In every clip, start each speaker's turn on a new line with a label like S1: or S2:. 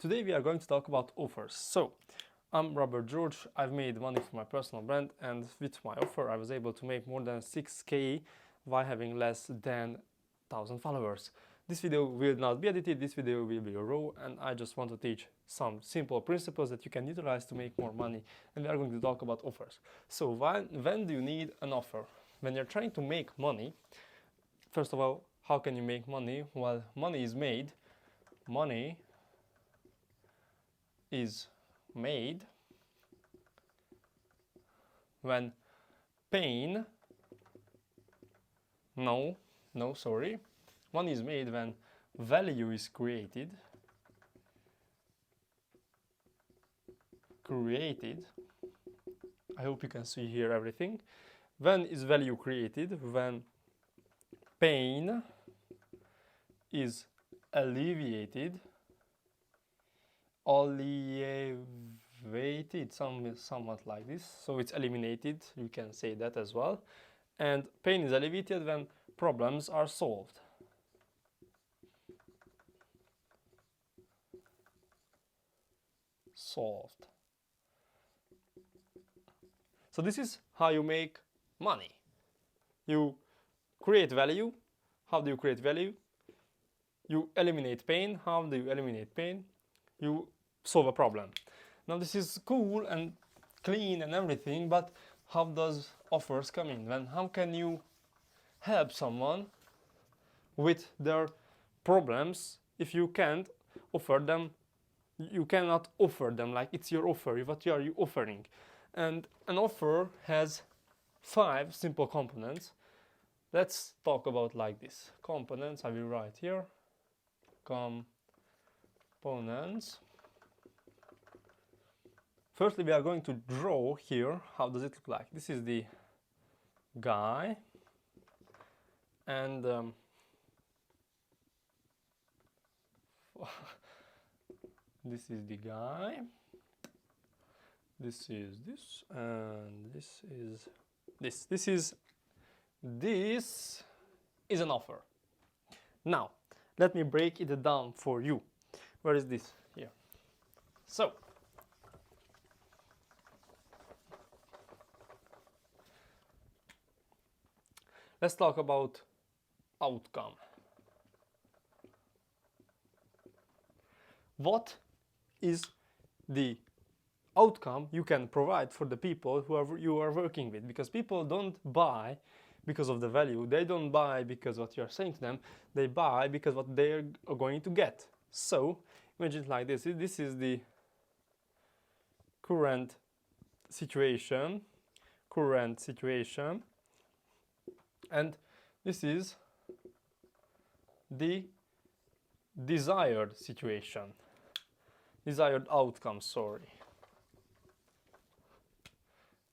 S1: Today we are going to talk about offers. So, I'm Robert George. I've made money for my personal brand, and with my offer I was able to make more than 6k while having less than 1000 followers. This video will not be edited, this video will be raw, and I just want to teach some simple principles that you can utilize to make more money, and we are going to talk about offers. So when do you need an offer? When you're trying to make money, first of all, how can you make money? Well, money is made when pain no sorry money is made when value is created I hope you can see here everything. When is value created? When pain is alleviated, somewhat like this, so it's eliminated, you can say that as well. And pain is alleviated when problems are solved. So this is how you make money. You create value. How do you create value? You eliminate pain. How do you eliminate pain? You solve a problem. Now this is cool and clean and everything, but how does offers come in? How can you help someone with their problems if you can't offer them? You cannot offer them, like it's your offer. What are you offering? And an offer has 5 simple components. Let's talk about like this. Components, I will write here. Components. Firstly, we are going to draw here. How does it look like? This is the guy, and this is the guy. This is this, and this is this. This is an offer. Now, let me break it down for you. Where is this? Here. So, let's talk about outcome. What is the outcome you can provide for the people you are working with? Because people don't buy because of the value. They don't buy because what you are saying to them. They buy because what they are going to get. So imagine it like this. This is the current situation, and this is the desired situation, desired outcome,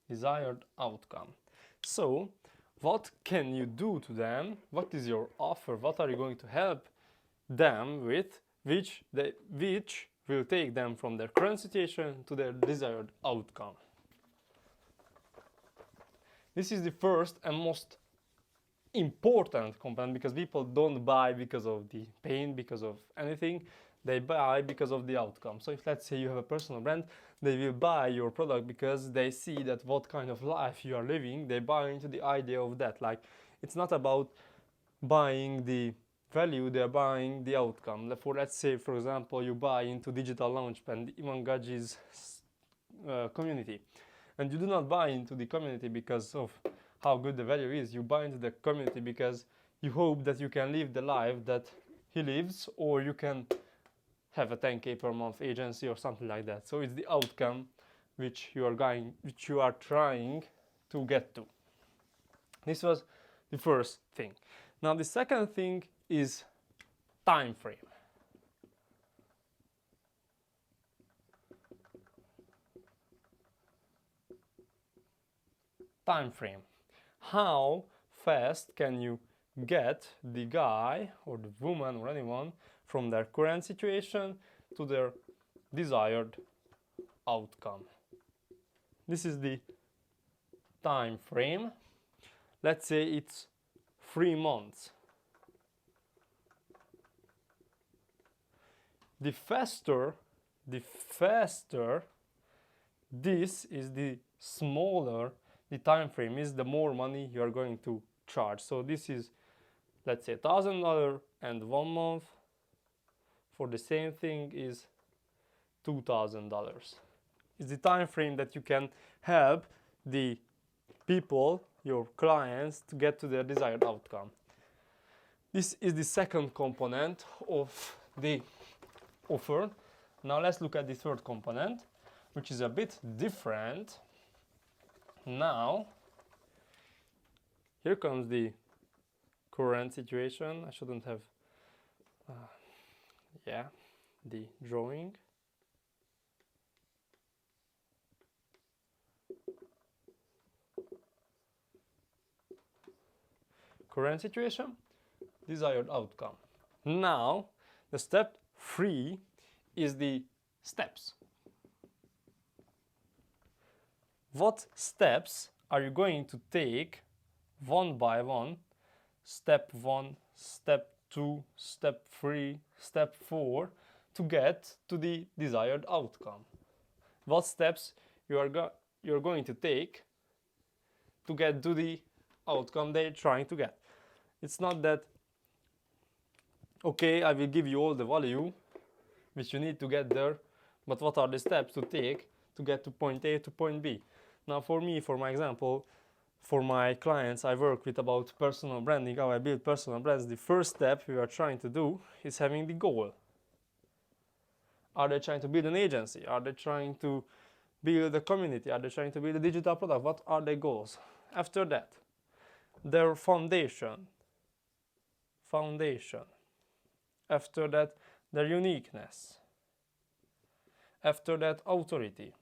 S1: desired outcome. So what can you do to them? What is your offer? What are you going to help them with, which will take them from their current situation to their desired outcome? This is the first and most important component, because people don't buy because of the pain, because of anything. They buy because of the outcome. So if, let's say, you have a personal brand, they will buy your product because they see that what kind of life you are living. They buy into the idea of that. Like, it's not about buying the value, they are buying the outcome. Let's say, for example, you buy into Digital Launchpad, Ivan Gaji's community, and you do not buy into the community because of how good the value is. You buy into the community because you hope that you can live the life that he lives, or you can have a 10k per month agency or something like that. So it's the outcome which you are trying to get to. This was the first thing. Now the second thing is time frame. Time frame. How fast can you get the guy or the woman or anyone from their current situation to their desired outcome? This is the time frame. Let's say it's 3 months. The faster the faster this is, the smaller the time frame is, the more money you are going to charge. So this is, let's say, $1,000, and 1 month for the same thing is $2,000. It's the time frame that you can help the people, your clients, to get to their desired outcome. This is the second component of the offer. Now let's look at the third component, which is a bit different. Now, here comes the current situation. I shouldn't have, the drawing. Current situation, desired outcome. Now, the step 3 is the steps. What steps are you going to take one by one? Step 1, step 2, step 3, step 4 to get to the desired outcome. What steps you're going to take to get to the outcome they're trying to get. It's not that, okay, I will give you all the value which you need to get there, but what are the steps to take to get to point A to point B? Now for me, for my example, for my clients I work with about personal branding, how I build personal brands, the first step we are trying to do is having the goal. Are they trying to build an agency? Are they trying to build a community? Are they trying to build a digital product? What are their goals? After that, their foundation. After that, their uniqueness. After that, authority.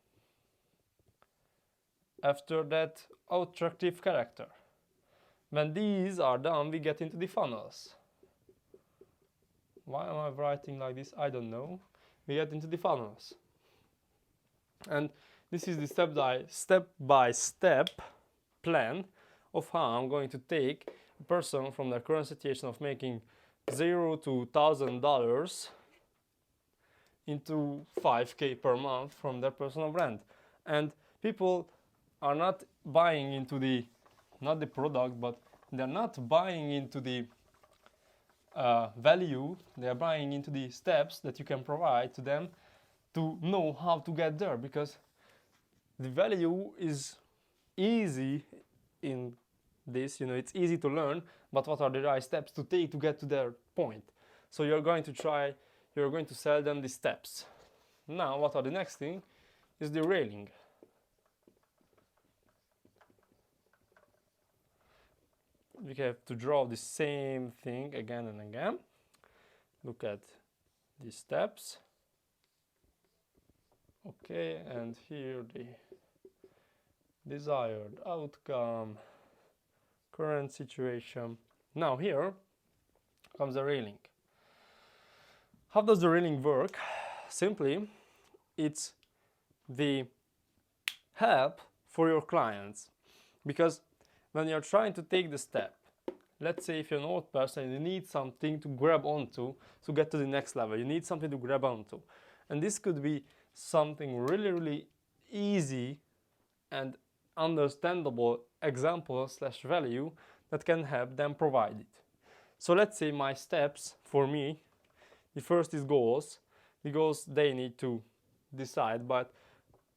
S1: After that, attractive character. When these are done, we get into the funnels. Why am I writing like this? I don't know. We get into the funnels. And this is the step-by-step plan of how I'm going to take a person from their current situation of making $0 to $1,000 into $5,000 per month from their personal brand. And people are not buying into not the product, but they're not buying into the value, they're buying into the steps that you can provide to them to know how to get there, because the value is easy in this, it's easy to learn, but what are the right steps to take to get to their point? So you're going to sell them the steps. Now, what are the next thing? Is the railing. We have to draw the same thing again and again. Look at the steps. Okay, and here the desired outcome, current situation. Now here comes the railing. How does the railing work? Simply, it's the help for your clients, because when you're trying to take the step, let's say if you're an old person, you need something to grab onto to get to the next level. You need something to grab onto. And this could be something really, really easy and understandable example / value that can help them provide it. So let's say my steps for me, the first is goals. The goals they need to decide, but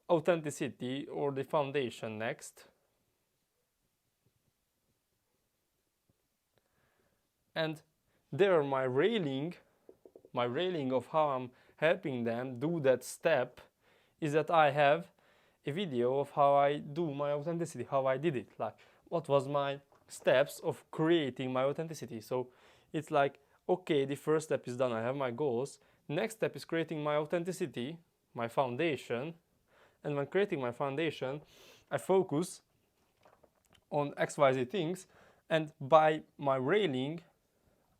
S1: authenticity or the foundation next. And there my railing of how I'm helping them do that step is that I have a video of how I do my authenticity, how I did it, like what was my steps of creating my authenticity. So it's like, okay, the first step is done, I have my goals. Next step is creating my authenticity, my foundation. And when creating my foundation, I focus on XYZ things, and by my railing,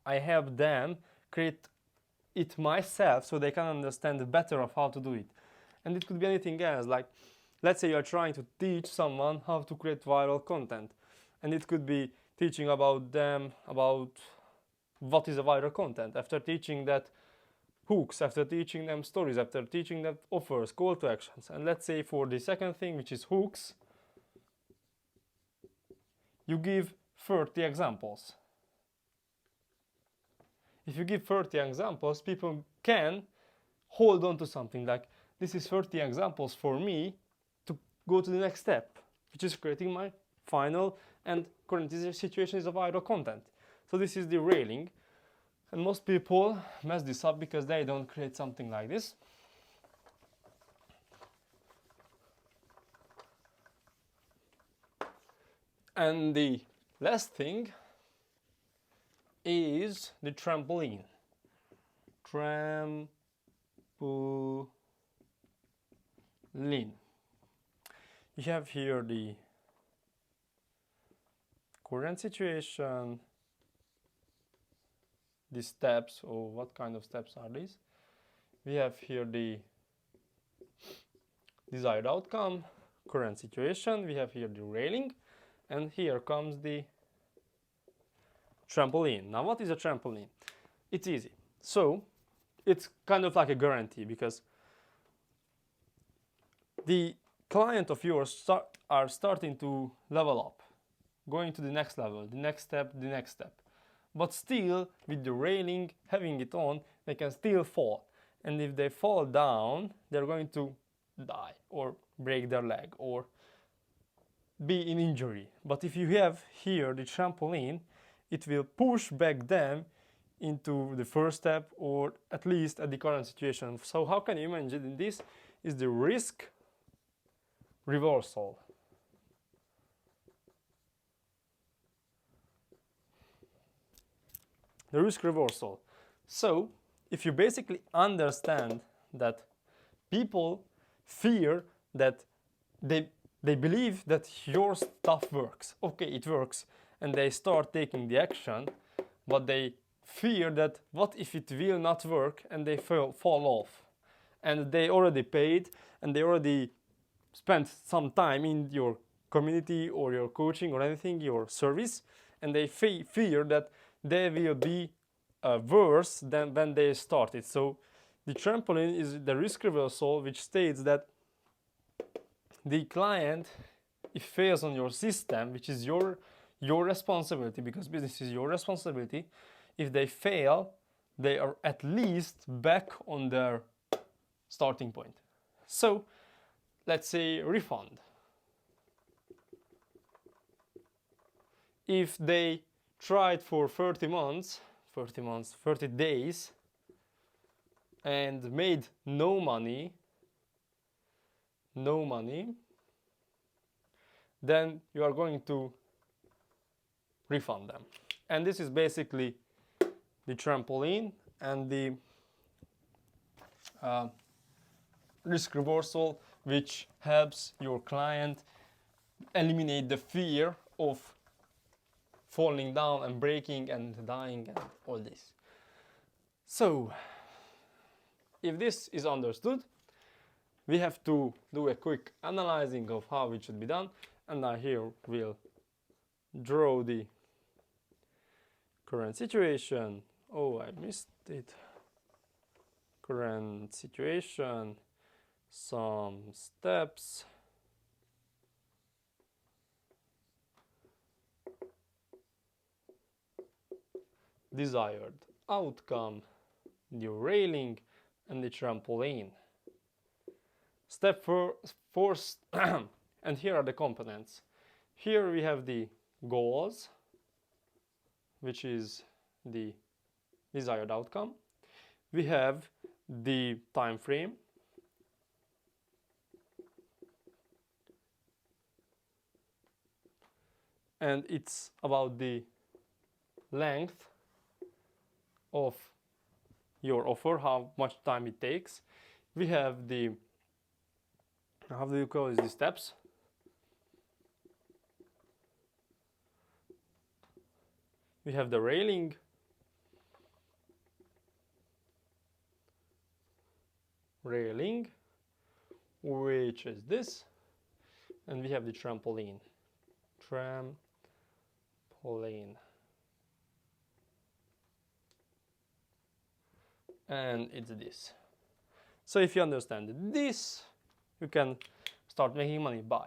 S1: I help them create it myself so they can understand better of how to do it. And it could be anything else, like let's say you're trying to teach someone how to create viral content, and it could be teaching about what is a viral content. After teaching that, hooks, after teaching them stories, after teaching them offers, call to actions. And let's say for the second thing, which is hooks, you give 30 examples. If you give 30 examples, people can hold on to something like, this is 30 examples for me to go to the next step, which is creating my final and current situation is a viral content. So this is the railing. And most people mess this up because they don't create something like this. And the last thing is the trampoline. Trampoline. You have here the current situation, the steps, or what kind of steps are these? We have here the desired outcome, current situation, we have here the railing, and here comes the trampoline. Now what is a trampoline? It's easy. So it's kind of like a guarantee, because the client of yours are starting to level up, going to the next level, the next step, the next step. But still, with the railing, having it on, they can still fall. And if they fall down, they're going to die or break their leg or be in injury. But if you have here the trampoline, it will push back them into the first step, or at least at the current situation. So how can you imagine this? Is the risk reversal. The risk reversal. So if you basically understand that people fear that they believe that your stuff works. Okay, it works, and they start taking the action, but they fear that what if it will not work, and they fall off. And they already paid, and they already spent some time in your community or your coaching or anything, your service, and they fear that they will be worse than when they started. So the trampoline is the risk reversal, which states that the client, if fails on your system, which is your responsibility, because business is your responsibility, if they fail, they are at least back on their starting point. So let's say refund. If they tried for 30 days and made no money, then you are going to refund them. And this is basically the trampoline and the risk reversal, which helps your client eliminate the fear of falling down and breaking and dying and all this. So if this is understood, we have to do a quick analyzing of how it should be done, and I here will draw the current situation. Oh, I missed it. Current situation, some steps, desired outcome, the railing, and the trampoline. Step first, and here are the components. Here we have the goals, which is the desired outcome. We have the time frame, and it's about the length of your offer, how much time it takes. We have the, how do you call it, the steps. We have the railing, which is this, and we have the trampoline. and it's this. So if you understand this, you can start making money. Bye.